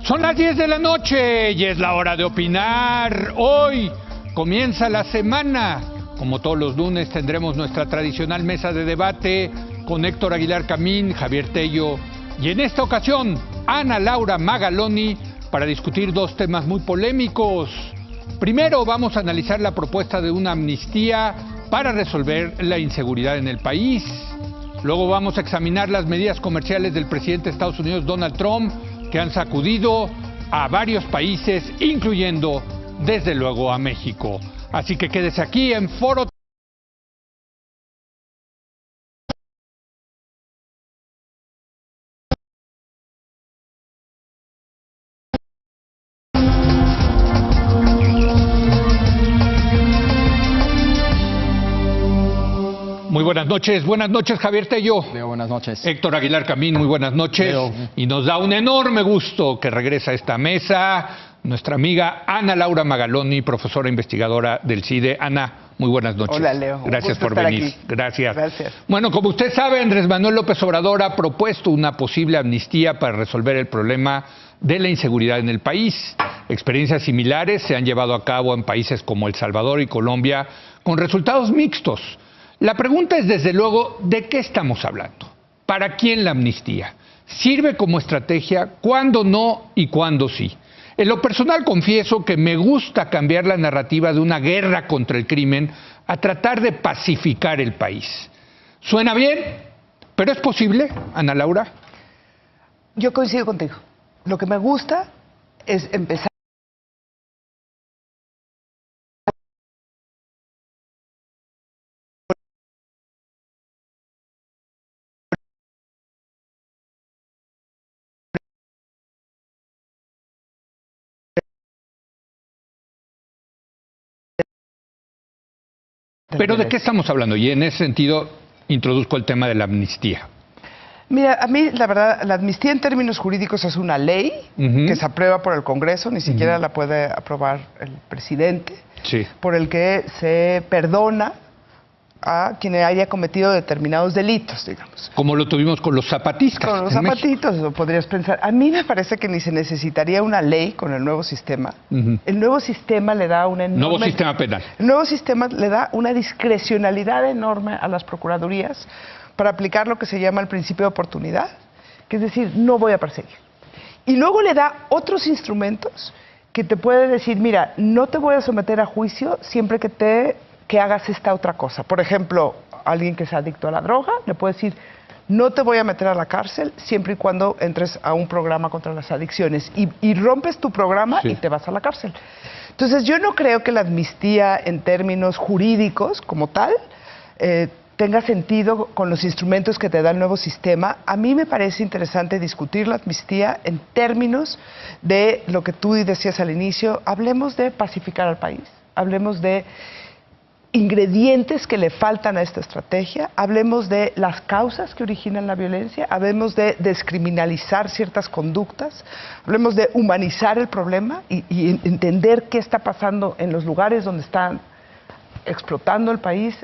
Son las 10 de la noche y es la hora de opinar. Hoy comienza la semana. Como todos los lunes tendremos nuestra tradicional mesa de debate con Héctor Aguilar Camín, Javier Tello y en esta ocasión Ana Laura Magaloni para discutir dos temas muy polémicos. Primero vamos a analizar la propuesta de una amnistía para resolver la inseguridad en el país. Luego vamos a examinar las medidas comerciales del presidente de Estados Unidos, Donald Trump, que han sacudido a varios países, incluyendo, desde luego, a México. Así que quédese aquí en Foro. Muy buenas noches Javier Tello. Leo, buenas noches. Héctor Aguilar Camín, muy buenas noches. Leo. Y nos da un enorme gusto que regresa a esta mesa nuestra amiga Ana Laura Magaloni, profesora investigadora del CIDE. Ana, muy buenas noches. Hola, Leo. Gracias por venir. Aquí. Gracias. Bueno, como usted sabe, Andrés Manuel López Obrador ha propuesto una posible amnistía para resolver el problema de la inseguridad en el país. Experiencias similares se han llevado a cabo en países como El Salvador y Colombia con resultados mixtos. La pregunta es, desde luego, ¿de qué estamos hablando? ¿Para quién la amnistía? ¿Sirve como estrategia? ¿Cuándo no y cuándo sí? En lo personal confieso que me gusta cambiar la narrativa de una guerra contra el crimen a tratar de pacificar el país. ¿Suena bien? ¿Pero es posible, Ana Laura? Yo coincido contigo. Lo que me gusta es empezar. ¿Pero de qué estamos hablando? Y en ese sentido introduzco el tema de la amnistía. Mira, a mí, la verdad, la amnistía en términos jurídicos es una ley que se aprueba por el Congreso, ni siquiera la puede aprobar el presidente, por el que se perdona a quien haya cometido determinados delitos, digamos. Como lo tuvimos con los zapatistas. Con los zapatitos, lo podrías pensar. A mí me parece que ni se necesitaría una ley con el nuevo sistema. El nuevo sistema le da una enorme... Nuevo sistema penal. El nuevo sistema le da una discrecionalidad enorme a las procuradurías para aplicar lo que se llama el principio de oportunidad, que es decir, no voy a perseguir. Y luego le da otros instrumentos que te puede decir, mira, no te voy a someter a juicio siempre que hagas esta otra cosa. Por ejemplo, alguien que es adicto a la droga, le puede decir, no te voy a meter a la cárcel siempre y cuando entres a un programa contra las adicciones. Y rompes tu programa y te vas a la cárcel. Entonces, yo no creo que la amnistía en términos jurídicos como tal tenga sentido con los instrumentos que te da el nuevo sistema. A mí me parece interesante discutir la amnistía en términos de lo que tú decías al inicio. Hablemos de pacificar al país, hablemos de ingredientes que le faltan a esta estrategia, hablemos de las causas que originan la violencia, hablemos de descriminalizar ciertas conductas, hablemos de humanizar el problema y entender qué está pasando en los lugares donde están explotando el país,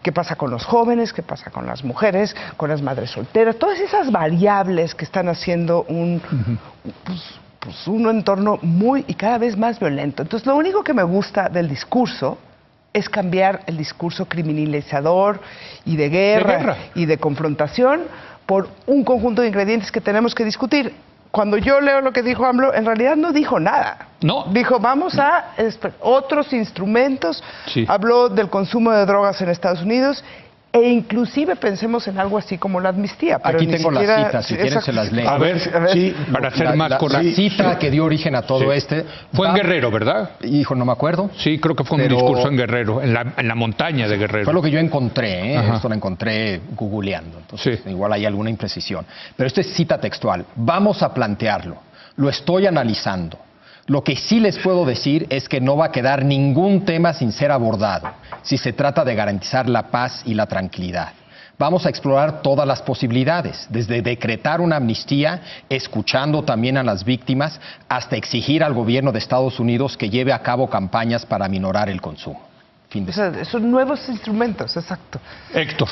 qué pasa con los jóvenes, qué pasa con las mujeres, con las madres solteras, todas esas variables que están haciendo un entorno muy y cada vez más violento. Entonces, lo único que me gusta del discurso es cambiar el discurso criminalizador y de guerra y de confrontación por un conjunto de ingredientes que tenemos que discutir. Cuando yo leo lo que dijo AMLO, en realidad no dijo nada. No. Dijo, vamos a otros instrumentos. Habló del consumo de drogas en Estados Unidos e inclusive pensemos en algo así como la amnistía. Pero aquí tengo las citas, si quieren se las leo. A ver, sí, para ser más correcto. La cita que dio origen a todo Fue en Guerrero, ¿verdad? Hijo, no me acuerdo. Sí, creo que fue un discurso en Guerrero, en la montaña de Guerrero. Fue lo que yo encontré, esto lo encontré googleando, entonces igual hay alguna imprecisión. Pero esto es cita textual. Vamos a plantearlo, lo estoy analizando. Lo que sí les puedo decir es que no va a quedar ningún tema sin ser abordado, si se trata de garantizar la paz y la tranquilidad. Vamos a explorar todas las posibilidades, desde decretar una amnistía, escuchando también a las víctimas, hasta exigir al gobierno de Estados Unidos que lleve a cabo campañas para aminorar el consumo. Fin de... O sea, son nuevos instrumentos, exacto. Héctor.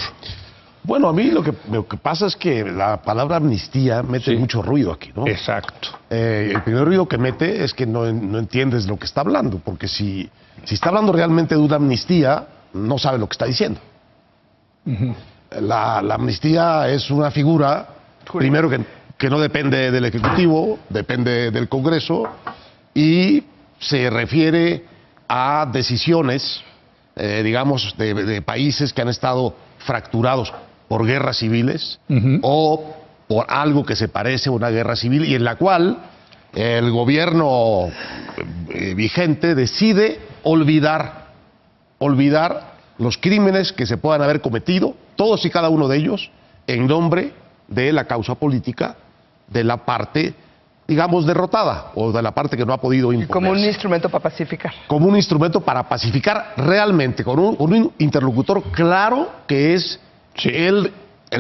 Bueno, a mí lo que pasa es que la palabra amnistía mete mucho ruido aquí, ¿no? Exacto. El primer ruido que mete es que no entiendes lo que está hablando, porque si está hablando realmente de una amnistía, no sabe lo que está diciendo. La amnistía es una figura, primero que no depende del Ejecutivo, depende del Congreso, y se refiere a decisiones, digamos, de países que han estado fracturados por guerras civiles o por algo que se parece a una guerra civil y en la cual el gobierno vigente decide olvidar los crímenes que se puedan haber cometido, todos y cada uno de ellos, en nombre de la causa política de la parte, digamos, derrotada o de la parte que no ha podido imponerse. Como un instrumento para pacificar. Como un instrumento para pacificar realmente, con un interlocutor claro que es el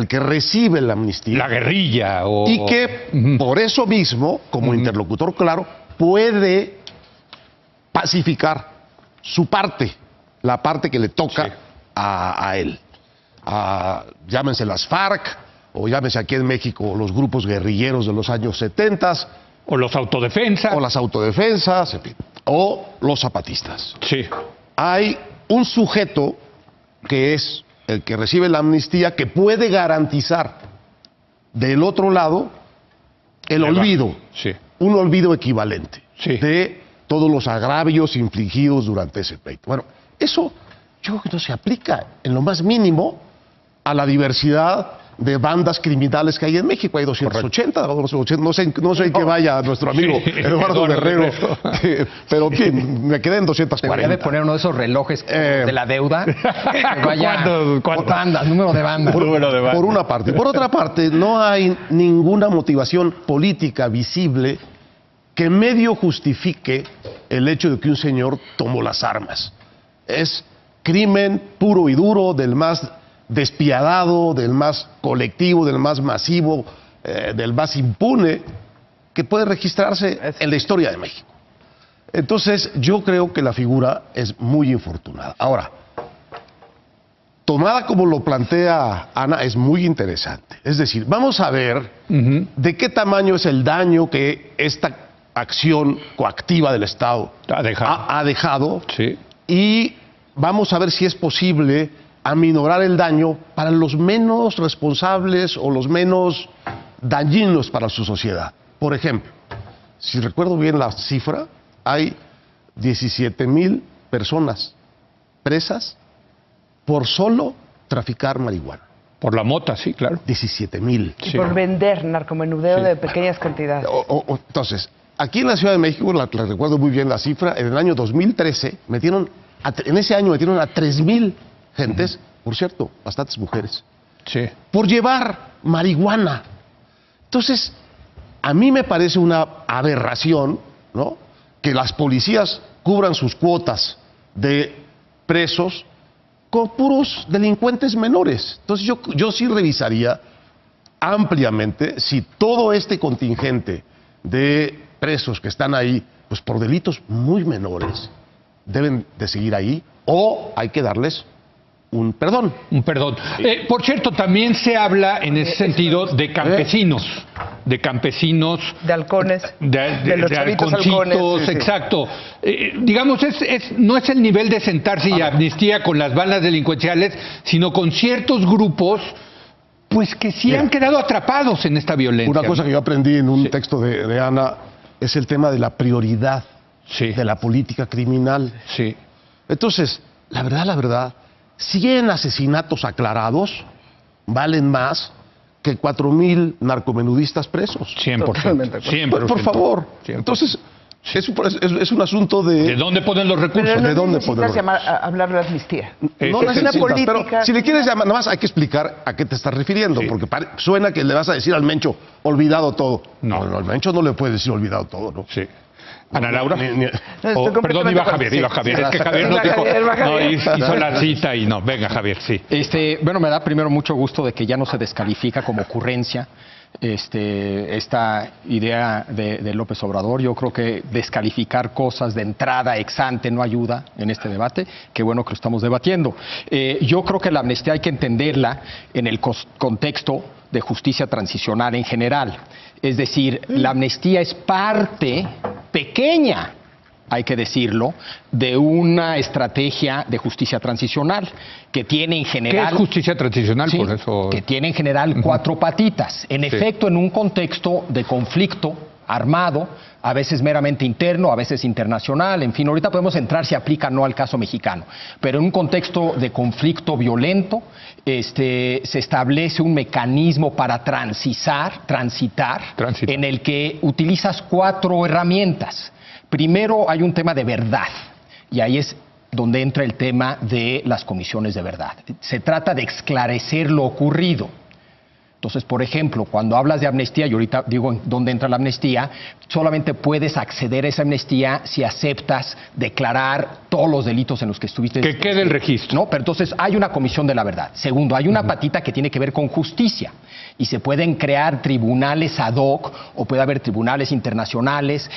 que recibe la amnistía. La guerrilla. Y que por eso mismo, como interlocutor claro, puede pacificar su parte, la parte que le toca a él. Llámense las FARC, o llámense aquí en México los grupos guerrilleros de los años 70. O los autodefensas. O las autodefensas, en fin, o los zapatistas. Sí. Hay un sujeto que es el que recibe la amnistía que puede garantizar del otro lado el olvido, un olvido equivalente de todos los agravios infligidos durante ese pleito. Bueno, eso yo creo que no se aplica en lo más mínimo a la diversidad de bandas criminales que hay en México. Hay 280, no sé en qué vaya nuestro amigo Eduardo Guerrero, pero en fin, me quedé en 240. Debería de poner uno de esos relojes de la deuda. Que vaya ¿Cuánto? Bandas, número de bandas. Por una parte. Por otra parte, no hay ninguna motivación política visible que medio justifique el hecho de que un señor tomó las armas. Es crimen puro y duro, del más despiadado, del más colectivo, del más masivo, del más impune, que puede registrarse en la historia de México. Entonces, yo creo que la figura es muy infortunada. Ahora, tomada como lo plantea Ana, es muy interesante. Es decir, vamos a ver de qué tamaño es el daño que esta acción coactiva del Estado ha dejado y vamos a ver si es posible aminorar el daño para los menos responsables o los menos dañinos para su sociedad. Por ejemplo, si recuerdo bien la cifra, hay 17,000 personas presas por solo traficar marihuana. Por la mota, sí, claro. 17,000. Y por vender narcomenudeo de pequeñas cantidades. Entonces, aquí en la Ciudad de México, la recuerdo muy bien la cifra, en el año 2013 en ese año metieron a 3,000 gentes, por cierto, bastantes mujeres, por llevar marihuana. Entonces, a mí me parece una aberración, ¿no?, que las policías cubran sus cuotas de presos con puros delincuentes menores. Entonces, yo sí revisaría ampliamente si todo este contingente de presos que están ahí, pues por delitos muy menores, deben de seguir ahí o hay que darles un perdón. Un perdón. Por cierto, también se habla en ese sentido de campesinos. De campesinos. De halcones. De los chavitos halcones. Exacto. Digamos, no es el nivel de sentarse y amnistía con las bandas delincuenciales, sino con ciertos grupos, pues que sí han quedado atrapados en esta violencia. Una cosa que yo aprendí en un texto de Ana es el tema de la prioridad de la política criminal. Entonces, la verdad, 100 asesinatos aclarados valen más que 4,000 narcomenudistas presos. 100%. Por favor. 100%. Entonces, es un asunto de... ¿De dónde ponen los recursos? Pero no ¿De dónde ponen los recursos? hablar de amnistía. No necesitas, pero si le quieres llamar, nada más hay que explicar a qué te estás refiriendo, porque suena que le vas a decir al Mencho, olvidado todo. No, al Mencho no le puedes decir olvidado todo, ¿no? Ana Laura. Perdón, iba Javier. Es que Javier nos dijo. No, hizo la cita y no. Venga, Javier, sí. Bueno, me da primero mucho gusto de que ya no se descalifica como ocurrencia, esta idea de López Obrador. Yo creo que descalificar cosas de entrada ex ante no ayuda en este debate. Qué bueno que lo estamos debatiendo. Yo creo que la amnistía hay que entenderla en el contexto de justicia transicional en general. Es decir, la amnistía es parte pequeña, hay que decirlo, de una estrategia de justicia transicional que tiene en general... ¿Qué es justicia transicional? Sí, por eso... que tiene en general 4 patitas. En efecto, en un contexto de conflicto armado, a veces meramente interno, a veces internacional, en fin, ahorita podemos entrar si aplica o no al caso mexicano, pero en un contexto de conflicto violento, se establece un mecanismo para transitar, en el que utilizas 4 herramientas. Primero hay un tema de verdad, y ahí es donde entra el tema de las comisiones de verdad. Se trata de esclarecer lo ocurrido. Entonces, por ejemplo, cuando hablas de amnistía, y ahorita digo dónde entra la amnistía, solamente puedes acceder a esa amnistía si aceptas declarar todos los delitos en los que estuviste. Que quede el registro. No, pero entonces hay una comisión de la verdad. Segundo, hay una patita que tiene que ver con justicia. Y se pueden crear tribunales ad hoc, o puede haber tribunales internacionales,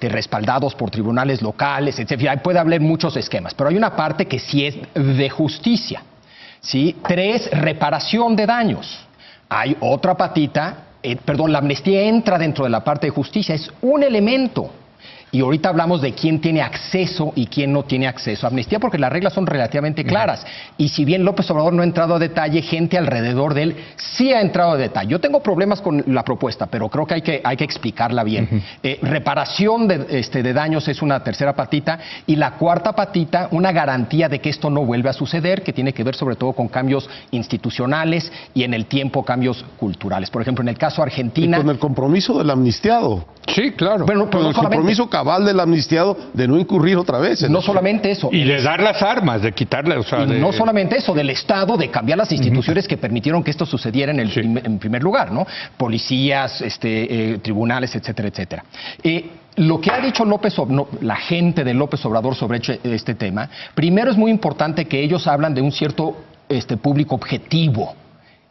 respaldados por tribunales locales, etc. Puede haber muchos esquemas, pero hay una parte que sí es de justicia, ¿sí? 3, reparación de daños. Hay otra patita, la amnistía entra dentro de la parte de justicia, es un elemento. Y ahorita hablamos de quién tiene acceso y quién no tiene acceso a amnistía, porque las reglas son relativamente claras. Y si bien López Obrador no ha entrado a detalle, gente alrededor de él sí ha entrado a detalle. Yo tengo problemas con la propuesta, pero creo que hay que explicarla bien. Reparación de daños es una tercera patita. Y la cuarta patita, una garantía de que esto no vuelve a suceder, que tiene que ver sobre todo con cambios institucionales y en el tiempo cambios culturales. Por ejemplo, en el caso Argentina... Y con el compromiso del amnistiado. Sí, claro. Bueno, pero con el compromiso cabal del amnistiado de no incurrir otra vez. No solamente eso. Y de dar las armas, de quitarle, o sea, no solamente eso, del Estado, de cambiar las instituciones que permitieron que esto sucediera en primer lugar, ¿no? Policías, tribunales, etcétera, etcétera. Lo que ha dicho la gente de López Obrador sobre este tema, primero es muy importante que ellos hablan de un cierto público objetivo,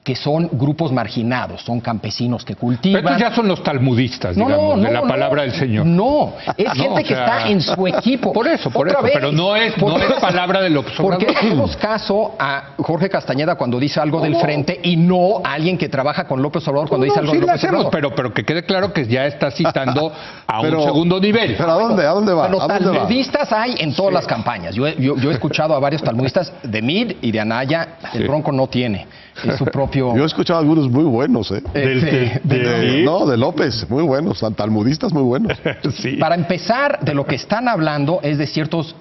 que son grupos marginados, son campesinos que cultivan... Pero estos ya son los talmudistas, digamos, de la palabra del Señor. No, es gente que está en su equipo. Por eso, pero no es palabra de López Obrador. Porque hacemos caso a Jorge Castañeda cuando dice algo del frente y no a alguien que trabaja con López Obrador cuando dice algo de López Obrador. Pero que quede claro que ya está citando a un segundo nivel. ¿Pero a dónde va? Los talmudistas hay en todas las campañas. Yo he escuchado a varios talmudistas de Mid y de Anaya. El Bronco no tiene. Es su propio... Yo he escuchado algunos muy buenos, de López, muy buenos, talmudistas muy buenos. Sí. Para empezar, de lo que están hablando es de ciertos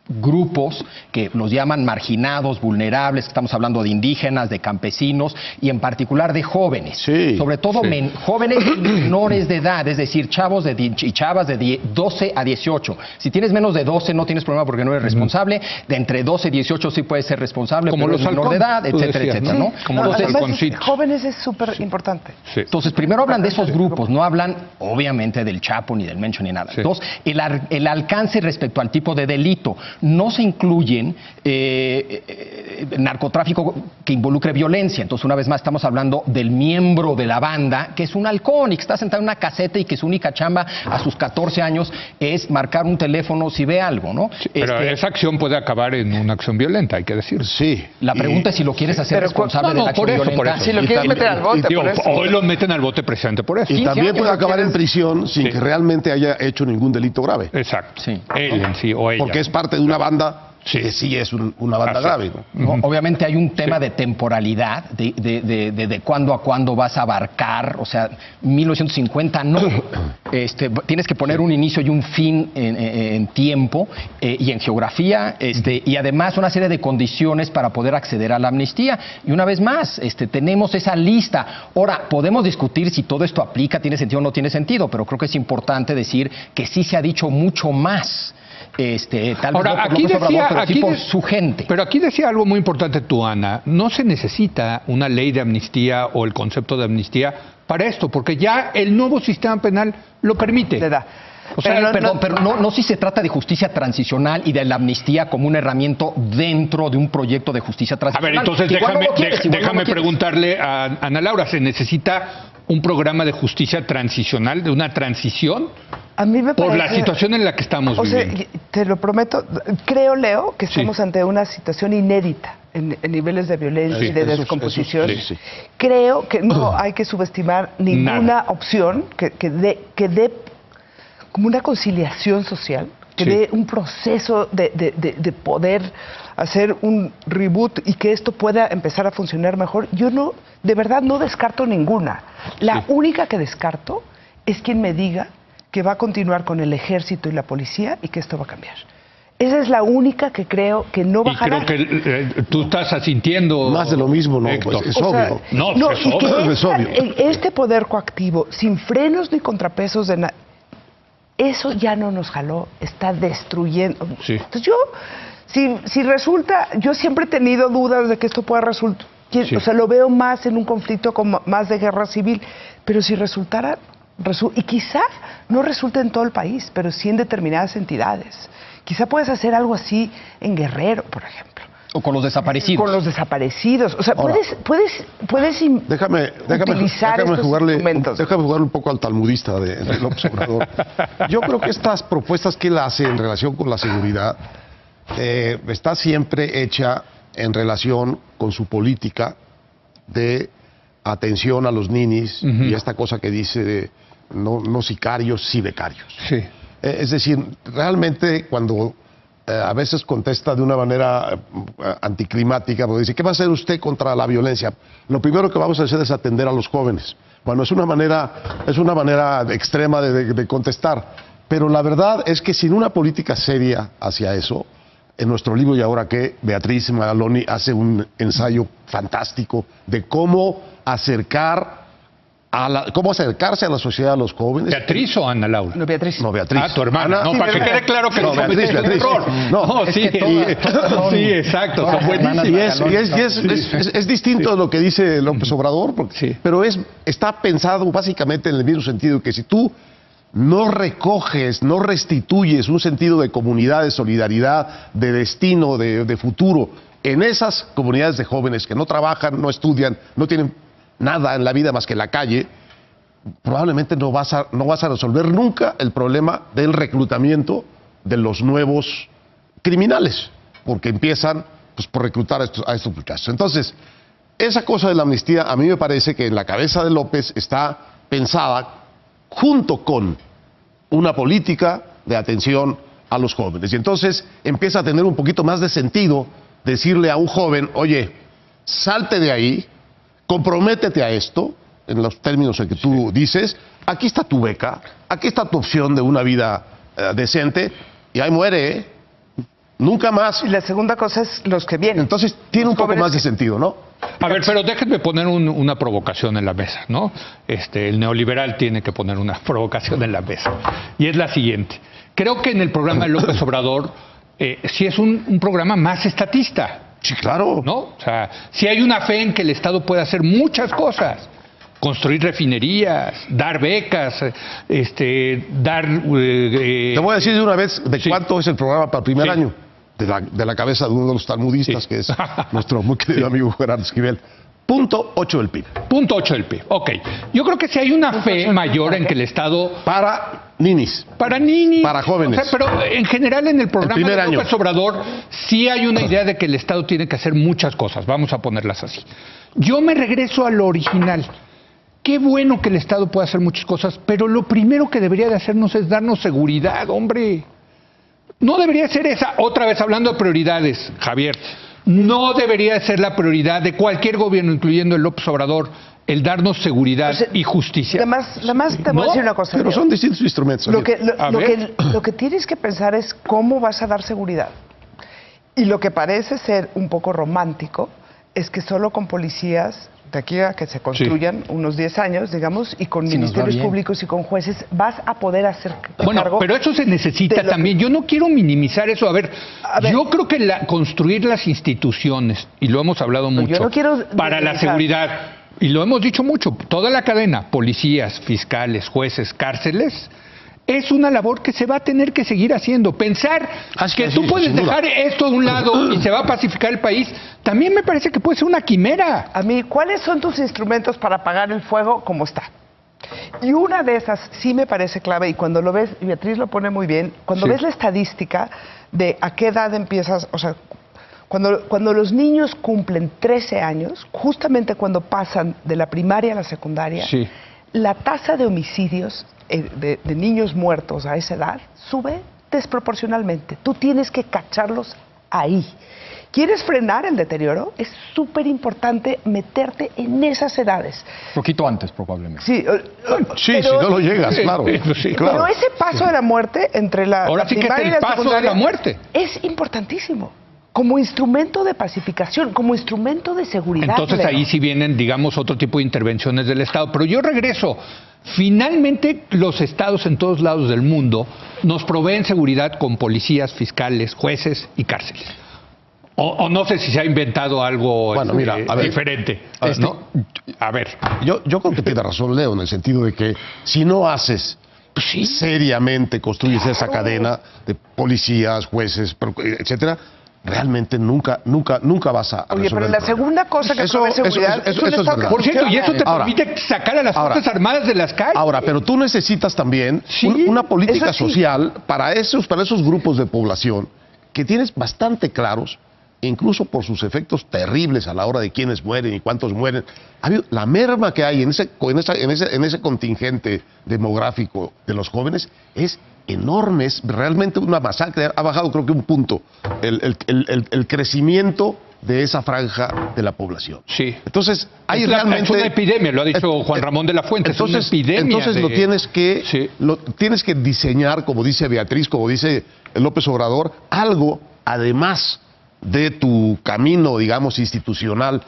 grupos que los llaman marginados, vulnerables, estamos hablando de indígenas, de campesinos y en particular de jóvenes, sobre todo jóvenes menores de edad, es decir, chavos y chavas de 12 a 18. Si tienes menos de 12 no tienes problema porque no eres responsable, de entre 12 y 18 sí puedes ser responsable, como los menores de edad, etcétera, etcétera, ¿no? Como los jóvenes es súper importante. Entonces, primero hablan de esos grupos, no hablan obviamente del Chapo, ni del Mencho, ni nada. Entonces, el alcance respecto al tipo de delito. No se incluyen narcotráfico que involucre violencia. Entonces, una vez más, estamos hablando del miembro de la banda, que es un halcón y que está sentado en una caseta y que su única chamba a sus 14 años es marcar un teléfono si ve algo, ¿no? Sí, pero esa acción puede acabar en una acción violenta, hay que decir. Sí. La pregunta es si lo quieres hacer responsable de la acción violenta. Por eso. Si lo quieres meter al bote, por eso. Hoy lo meten al bote precisamente por eso. Y también puede acabar en prisión sin que realmente haya hecho ningún delito grave. Exacto. Él en sí o ella. Porque es parte de una banda que sí es una banda grave, ¿no? Obviamente hay un tema de temporalidad, de cuándo a cuándo vas a abarcar, o sea, 1950 no. Tienes que poner un inicio y un fin en tiempo y en geografía, y además una serie de condiciones para poder acceder a la amnistía. Y una vez más, tenemos esa lista. Ahora, podemos discutir si todo esto aplica, tiene sentido o no tiene sentido, pero creo que es importante decir que sí se ha dicho mucho más. Tal vez ahora, no por López Obrador, pero sí por su gente. Pero aquí decía algo muy importante tú, Ana. No se necesita una ley de amnistía o el concepto de amnistía para esto, porque ya el nuevo sistema penal lo permite. O sea, pero no si se trata de justicia transicional y de la amnistía como un herramienta dentro de un proyecto de justicia transicional. A ver, entonces déjame preguntarle a Ana Laura, ¿se necesita un programa de justicia transicional, de una transición, a mí me parece, por la situación en la que estamos viviendo. Sea, te lo prometo, creo, Leo, que estamos ante una situación inédita en niveles de violencia y de descomposición. Creo que no hay que subestimar ninguna opción que dé como una conciliación social, que dé un proceso de poder hacer un reboot y que esto pueda empezar a funcionar mejor. Yo no, de verdad no descarto ninguna. La única que descarto es quien me diga que va a continuar con el ejército y la policía y que esto va a cambiar. Esa es la única que creo que no va a jalar. Y creo que tú estás asintiendo... Más de lo mismo, ¿no? Pues es obvio. No, es obvio. Este poder coactivo, sin frenos ni contrapesos de nada, eso ya no nos jaló, está destruyendo. Entonces yo, si resulta, yo siempre he tenido dudas de que esto pueda resultar, o sea, lo veo más en un conflicto como más de guerra civil, pero si resultara, y quizá no resulte en todo el país, pero sí en determinadas entidades. Quizá puedes hacer algo así en Guerrero, por ejemplo. O con los desaparecidos. Con los desaparecidos. O sea, puedes utilizar estos instrumentos. Déjame jugarle un poco al talmudista de López Obrador. Yo creo que estas propuestas que él hace en relación con la seguridad está siempre hecha en relación con su política de atención a los ninis y esta cosa que dice de no sicarios, sí becarios. Es decir, realmente cuando a veces contesta de una manera anticlimática, porque dice, ¿qué va a hacer usted contra la violencia? Lo primero que vamos a hacer es atender a los jóvenes. Bueno, es una manera extrema de contestar, pero la verdad es que sin una política seria hacia eso, en nuestro libro Y Ahora Qué, Beatriz Magaloni hace un ensayo fantástico de cómo acercarse a la sociedad a los jóvenes. ¿Beatriz o Ana Laura? No, Beatriz. No, Beatriz. Ah, tu hermana. No, para que quede claro que no, Beatriz. Sí, exacto. Son buenísimas. Y es distinto de lo que dice López Obrador, pero está pensado básicamente en el mismo sentido que si tú no recoges, no restituyes un sentido de comunidad, de solidaridad, de destino, de futuro en esas comunidades de jóvenes que no trabajan, no estudian, no tienen nada en la vida más que la calle, probablemente no vas a resolver nunca el problema del reclutamiento de los nuevos criminales, porque empiezan por reclutar a estos muchachos. Entonces, esa cosa de la amnistía a mí me parece que en la cabeza de López está pensada junto con una política de atención a los jóvenes. Y entonces empieza a tener un poquito más de sentido decirle a un joven, oye, salte de ahí, comprométete a esto, en los términos en que tú dices, aquí está tu beca, aquí está tu opción de una vida decente, y ahí muere, ¿eh? Nunca más. Y la segunda cosa es los que vienen. Entonces tiene un poco más de sentido, ¿no? A ver, pero déjenme poner una provocación en la mesa, ¿no? El neoliberal tiene que poner una provocación en la mesa. Y es la siguiente. Creo que en el programa de López Obrador sí es un programa más estatista. Sí, claro. ¿No? O sea, sí hay una fe en que el Estado puede hacer muchas cosas. Construir refinerías, dar becas, Te voy a decir de una vez de cuánto es el programa para el primer año. De la cabeza de uno de los talmudistas, que es nuestro muy querido amigo Gerardo Esquivel. 0.8 del PIB. 0.8 del PIB, ok. Yo creo que sí hay una fe mayor en que el Estado... Para ninis. Para ninis. Para jóvenes. O sea, pero en general en el programa de López Obrador sí hay una idea de que el Estado tiene que hacer muchas cosas, vamos a ponerlas así. Yo me regreso a lo original. Qué bueno que el Estado pueda hacer muchas cosas, pero lo primero que debería de hacernos es darnos seguridad, hombre. No debería ser esa, otra vez hablando de prioridades, Javier, no debería ser la prioridad de cualquier gobierno, incluyendo el López Obrador, el darnos seguridad y justicia. Además te voy a decir una cosa. Pero son distintos instrumentos. Lo que tienes que pensar es cómo vas a dar seguridad. Y lo que parece ser un poco romántico es que solo con policías, de aquí a que se construyan unos 10 años, digamos, y con ministerios públicos y con jueces, vas a poder hacer cargo. Pero eso se necesita también. Yo no quiero minimizar eso. A ver, yo creo que construir las instituciones, y lo hemos hablado mucho, para la seguridad, y lo hemos dicho mucho, toda la cadena, policías, fiscales, jueces, cárceles, es una labor que se va a tener que seguir haciendo. Pensar que tú puedes dejar esto a un lado y se va a pacificar el país, también me parece que puede ser una quimera. A mí, ¿cuáles son tus instrumentos para apagar el fuego como está? Y una de esas sí me parece clave, y cuando lo ves, y Beatriz lo pone muy bien, cuando ves la estadística de a qué edad empiezas, o sea, cuando los niños cumplen 13 años, justamente cuando pasan de la primaria a la secundaria, la tasa de homicidios de niños muertos a esa edad sube desproporcionalmente. Tú tienes que cacharlos ahí. ¿Quieres frenar el deterioro? Es súper importante meterte en esas edades. Poquito antes, probablemente. Sí, si no lo llegas, claro. Pero ese paso de la muerte entre la primaria y la paso de la muerte es importantísimo. Como instrumento de pacificación, como instrumento de seguridad. Entonces ahí sí vienen, digamos, otro tipo de intervenciones del Estado. Pero yo regreso. Finalmente, los estados en todos lados del mundo nos proveen seguridad con policías, fiscales, jueces y cárceles. O no sé si se ha inventado algo diferente. ¿No? A ver. Yo creo que tiene razón Leo, en el sentido de que si no haces seriamente, construyes esa cadena de policías, jueces, etcétera, realmente nunca vas a Oye, pero la segunda cosa que provee seguridad es verdad. Por cierto, y eso te permite sacar a las Fuerzas Armadas de las calles. Ahora, pero tú necesitas también una política social para esos grupos de población que tienes bastante claros, incluso por sus efectos terribles a la hora de quiénes mueren y cuántos mueren. La merma que hay en ese contingente demográfico de los jóvenes es enorme, es realmente una masacre. Ha bajado, creo que un punto, el crecimiento de esa franja de la población. Sí. Entonces, hay es una epidemia, lo ha dicho Juan Ramón de la Fuente. Entonces, es una epidemia. Entonces lo tienes que diseñar, como dice Beatriz, como dice López Obrador, algo además de tu camino, digamos, institucional.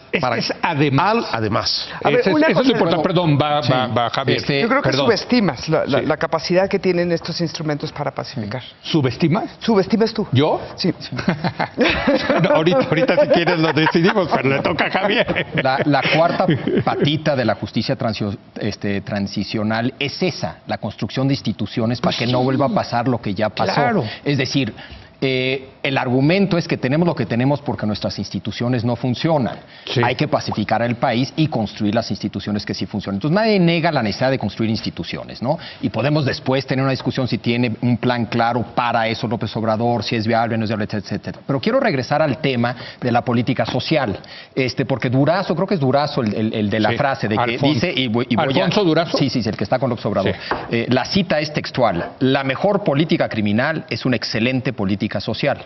Además. A ver, eso es importante. Perdón, va Javier. Yo creo que subestimas la capacidad que tienen estos instrumentos para pacificar. ¿Subestimas? ¿Subestimas tú? ¿Yo? Sí. No, ahorita si quieres lo decidimos, pero le toca a Javier. La cuarta patita de la justicia transicional es esa, la construcción de instituciones para que no vuelva a pasar lo que ya pasó. Claro. Es decir, el argumento es que tenemos lo que tenemos porque nuestras instituciones no funcionan. Sí. Hay que pacificar el país y construir las instituciones que sí funcionan. Entonces nadie nega la necesidad de construir instituciones, ¿no? Y podemos después tener una discusión si tiene un plan claro para eso López Obrador, si es viable, no es viable, etcétera. Pero quiero regresar al tema de la política social, porque Durazo, creo que es Durazo el de la frase de que dice ¿Alfonso Durazo? Sí, el que está con López Obrador. Sí. La cita es textual: la mejor política criminal es una excelente política social.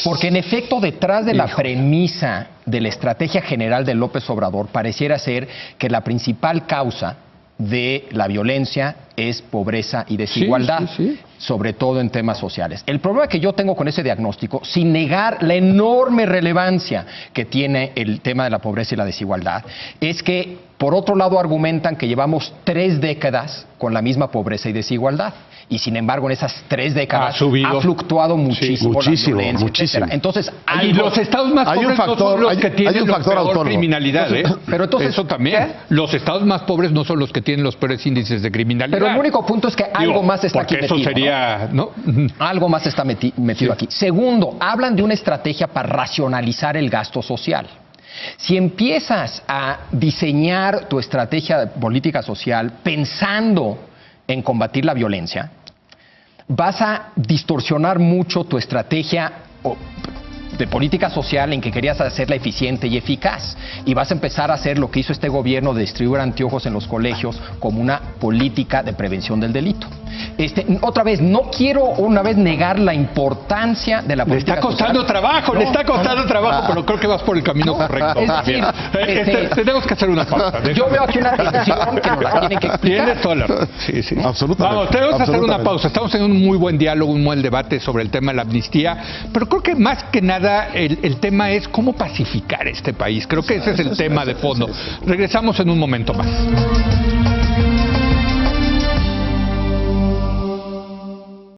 Porque en efecto, detrás de la premisa de la estrategia general de López Obrador pareciera ser que la principal causa de la violencia es pobreza y desigualdad, sobre todo en temas sociales. El problema que yo tengo con ese diagnóstico, sin negar la enorme relevancia que tiene el tema de la pobreza y la desigualdad, es que, por otro lado, argumentan que llevamos 3 décadas con la misma pobreza y desigualdad. Y sin embargo, en esas 3 décadas ha fluctuado muchísimo la violencia, etc. Entonces, y los estados más pobres no son los que tienen la peor criminalidad. Pero entonces, eso también. Los estados más pobres no son los que tienen los peores índices de criminalidad. Pero el único punto es que algo más está aquí metido. Eso sería, ¿no? Algo más está metido aquí. Segundo, hablan de una estrategia para racionalizar el gasto social. Si empiezas a diseñar tu estrategia de política social pensando en combatir la violencia, vas a distorsionar mucho tu estrategia de política social en que querías hacerla eficiente y eficaz. Y vas a empezar a hacer lo que hizo este gobierno de distribuir anteojos en los colegios como una política de prevención del delito. Otra vez, no quiero una vez negar la importancia de la política social. Le está costando trabajo, pero creo que vas por el camino correcto. Tenemos que hacer una pausa. Yo veo aquí una decisión que nos la tienen que explicar. Tienes toda la razón. Sí. Absolutamente. Vamos, tenemos que hacer una pausa. Estamos en un muy buen diálogo, un buen debate sobre el tema de la amnistía, pero creo que más que nada el tema es cómo pacificar este país. Creo que ese es el tema de fondo. Regresamos en un momento más.